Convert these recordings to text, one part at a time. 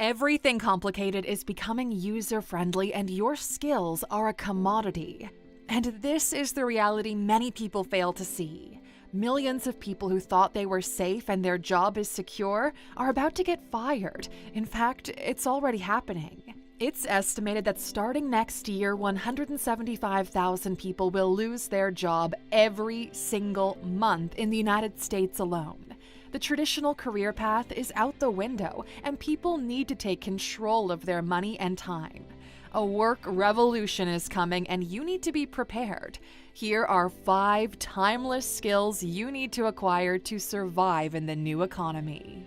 Everything complicated is becoming user-friendly, and your skills are a commodity. And this is the reality many people fail to see. Millions of people who thought they were safe and their job is secure are about to get fired. In fact, it's already happening. It's estimated that starting next year, 175,000 people will lose their job every single month in the United States alone. The traditional career path is out the window, and people need to take control of their money and time. A work revolution is coming, and you need to be prepared. Here are 5 timeless skills you need to acquire to survive in the new economy.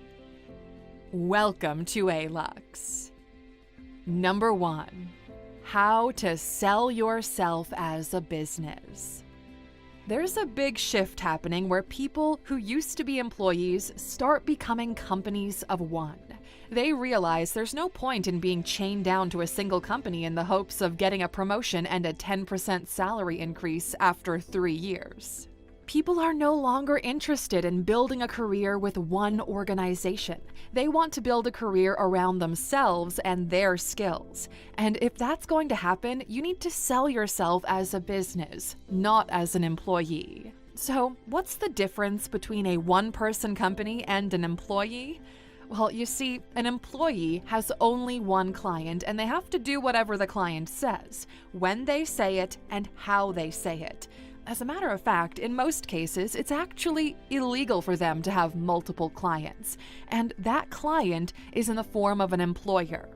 Welcome to ALUX. Number 1. How to sell yourself as a business. There's a big shift happening where people who used to be employees start becoming companies of one. They realize there's no point in being chained down to a single company in the hopes of getting a promotion and a 10% salary increase after 3 years. People are no longer interested in building a career with one organization. They want to build a career around themselves and their skills. And if that's going to happen, you need to sell yourself as a business, not as an employee. So, what's the difference between a one-person company and an employee? Well, you see, an employee has only one client, and they have to do whatever the client says, when they say it, and how they say it. As a matter of fact, in most cases, it's actually illegal for them to have multiple clients, and that client is in the form of an employer.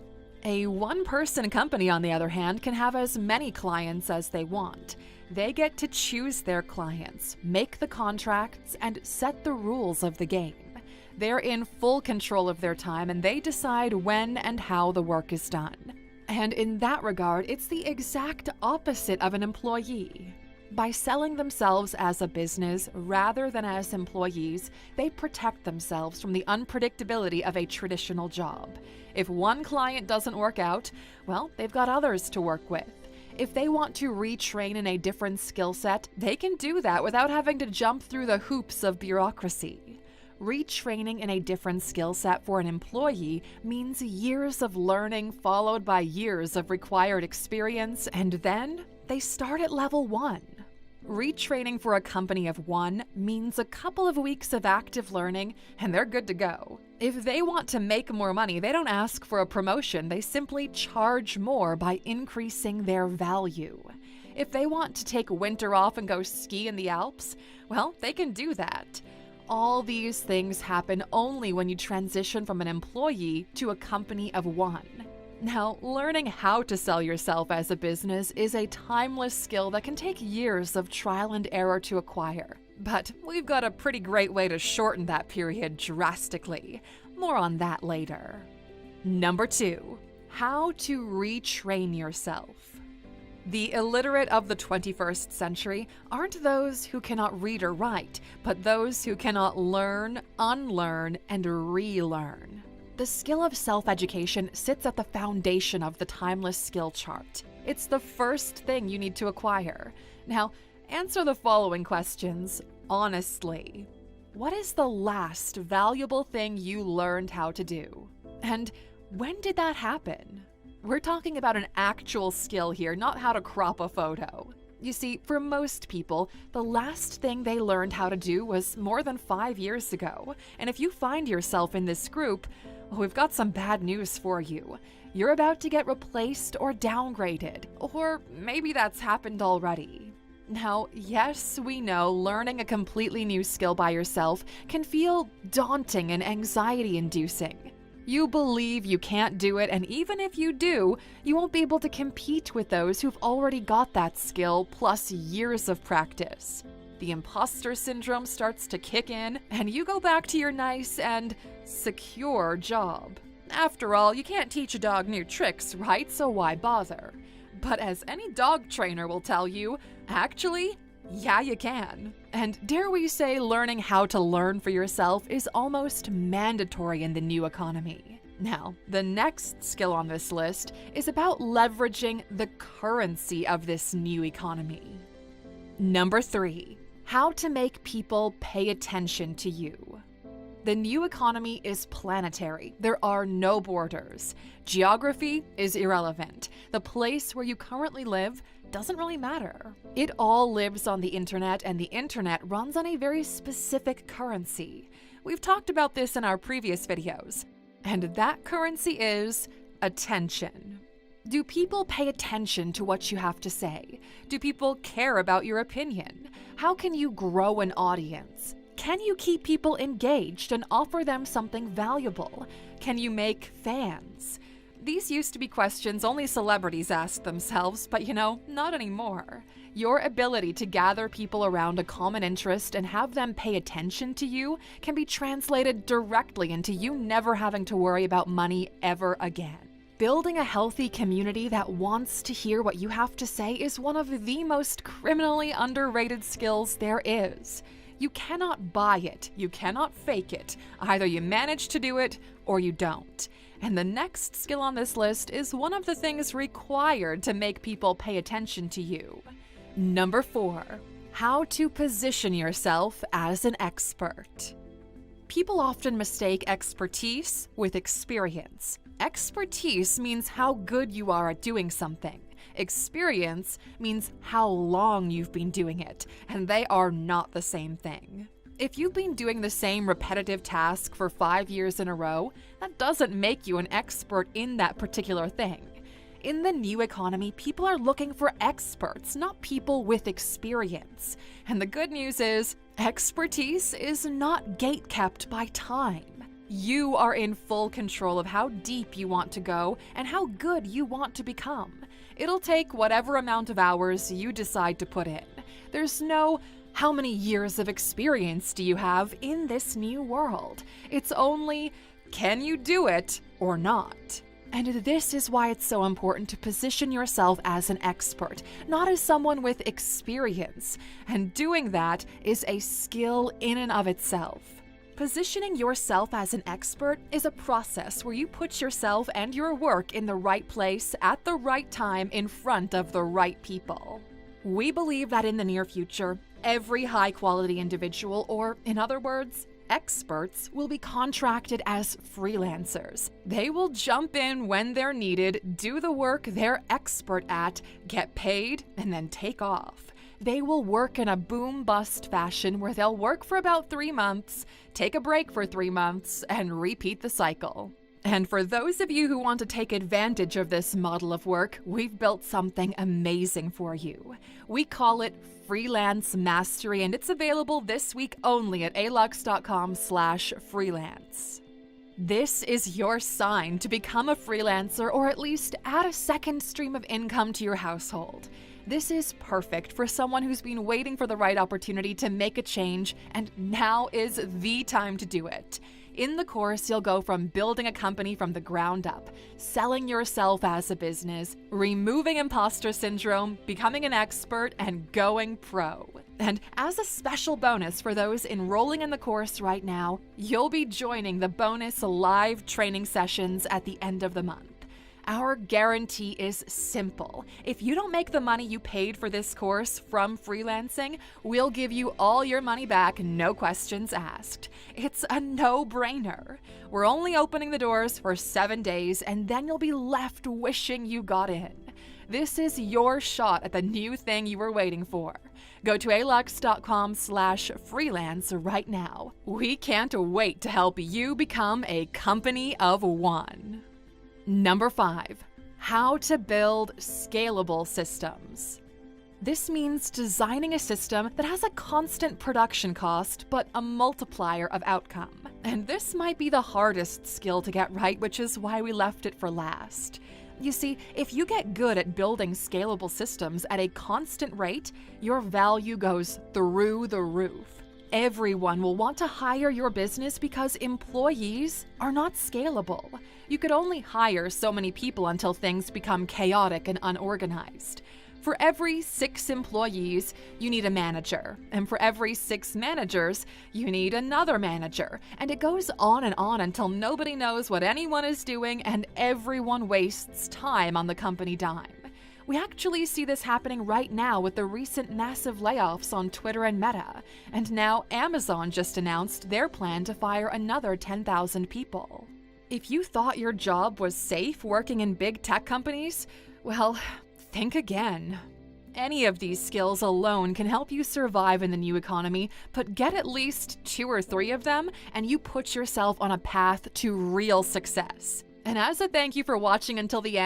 A one-person company, on the other hand, can have as many clients as they want. They get to choose their clients, make the contracts, and set the rules of the game. They're in full control of their time, and they decide when and how the work is done. And in that regard, it's the exact opposite of an employee. By selling themselves as a business rather than as employees, they protect themselves from the unpredictability of a traditional job. If one client doesn't work out, well, they've got others to work with. If they want to retrain in a different skill set, they can do that without having to jump through the hoops of bureaucracy. Retraining in a different skill set for an employee means years of learning followed by years of required experience, and then they start at level 1. Retraining for a company of one means a couple of weeks of active learning, and they're good to go. If they want to make more money, they don't ask for a promotion, they simply charge more by increasing their value. If they want to take winter off and go ski in the Alps, well, they can do that. All these things happen only when you transition from an employee to a company of one. Now, learning how to sell yourself as a business is a timeless skill that can take years of trial and error to acquire. But we've got a pretty great way to shorten that period drastically. More on that later. Number 2. How to retrain yourself. The illiterate of the 21st century aren't those who cannot read or write, but those who cannot learn, unlearn, and relearn. The skill of self-education sits at the foundation of the timeless skill chart. It's the first thing you need to acquire. Now, answer the following questions honestly. What is the last valuable thing you learned how to do? And when did that happen? We're talking about an actual skill here, not how to crop a photo. You see, for most people, the last thing they learned how to do was more than 5 years ago. And if you find yourself in this group, we've got some bad news for you. You're about to get replaced or downgraded, or maybe that's happened already. Now, yes, we know learning a completely new skill by yourself can feel daunting and anxiety-inducing. You believe you can't do it, and even if you do, you won't be able to compete with those who've already got that skill plus years of practice. The imposter syndrome starts to kick in, and you go back to your nice and secure job. After all, you can't teach a dog new tricks, right? So why bother? But as any dog trainer will tell you, actually, yeah, you can. And dare we say learning how to learn for yourself is almost mandatory in the new economy. Now, the next skill on this list is about leveraging the currency of this new economy. Number 3, how to make people pay attention to you. The new economy is planetary. There are no borders. Geography is irrelevant. The place where you currently live doesn't really matter. It all lives on the internet, and the internet runs on a very specific currency. We've talked about this in our previous videos. And that currency is attention. Do people pay attention to what you have to say? Do people care about your opinion? How can you grow an audience? Can you keep people engaged and offer them something valuable? Can you make fans? These used to be questions only celebrities asked themselves, but not anymore. Your ability to gather people around a common interest and have them pay attention to you can be translated directly into you never having to worry about money ever again. Building a healthy community that wants to hear what you have to say is one of the most criminally underrated skills there is. You cannot buy it. You cannot fake it. Either you manage to do it or you don't. And the next skill on this list is one of the things required to make people pay attention to you. Number 4, how to position yourself as an expert. People often mistake expertise with experience. Expertise means how good you are at doing something. Experience means how long you've been doing it, and they are not the same thing. If you've been doing the same repetitive task for 5 years in a row, that doesn't make you an expert in that particular thing. In the new economy, people are looking for experts, not people with experience. And the good news is, expertise is not gatekept by time. You are in full control of how deep you want to go and how good you want to become. It'll take whatever amount of hours you decide to put in. There's no how many years of experience do you have in this new world. It's only, can you do it or not? And this is why it's so important to position yourself as an expert, not as someone with experience. And doing that is a skill in and of itself. Positioning yourself as an expert is a process where you put yourself and your work in the right place at the right time in front of the right people. We believe that in the near future, every high-quality individual, or in other words, experts, will be contracted as freelancers. They will jump in when they're needed, do the work they're expert at, get paid, and then take off. They will work in a boom-bust fashion where they'll work for about 3 months, take a break for 3 months, and repeat the cycle. And for those of you who want to take advantage of this model of work, we've built something amazing for you. We call it Freelance Mastery, and it's available this week only at alux.com/freelance. This is your sign to become a freelancer, or at least add a second stream of income to your household. This is perfect for someone who's been waiting for the right opportunity to make a change, and now is the time to do it. In the course, you'll go from building a company from the ground up, selling yourself as a business, removing imposter syndrome, becoming an expert, and going pro. And as a special bonus for those enrolling in the course right now, you'll be joining the bonus live training sessions at the end of the month. Our guarantee is simple. If you don't make the money you paid for this course from freelancing, we'll give you all your money back, no questions asked. It's a no-brainer. We're only opening the doors for 7 days, and then you'll be left wishing you got in. This is your shot at the new thing you were waiting for. Go to alux.com/freelance right now. We can't wait to help you become a company of one. Number 5, how to build scalable systems. This means designing a system that has a constant production cost, but a multiplier of outcome. And this might be the hardest skill to get right, which is why we left it for last. You see, if you get good at building scalable systems at a constant rate, your value goes through the roof. Everyone will want to hire your business because employees are not scalable. You could only hire so many people until things become chaotic and unorganized. For every 6 employees, you need a manager. And for every 6 managers, you need another manager. And it goes on until nobody knows what anyone is doing and everyone wastes time on the company dime. We actually see this happening right now with the recent massive layoffs on Twitter and Meta, and now Amazon just announced their plan to fire another 10,000 people. If you thought your job was safe working in big tech companies, well, think again. Any of these skills alone can help you survive in the new economy, but get at least 2 or 3 of them, and you put yourself on a path to real success. And as a thank you for watching until the end,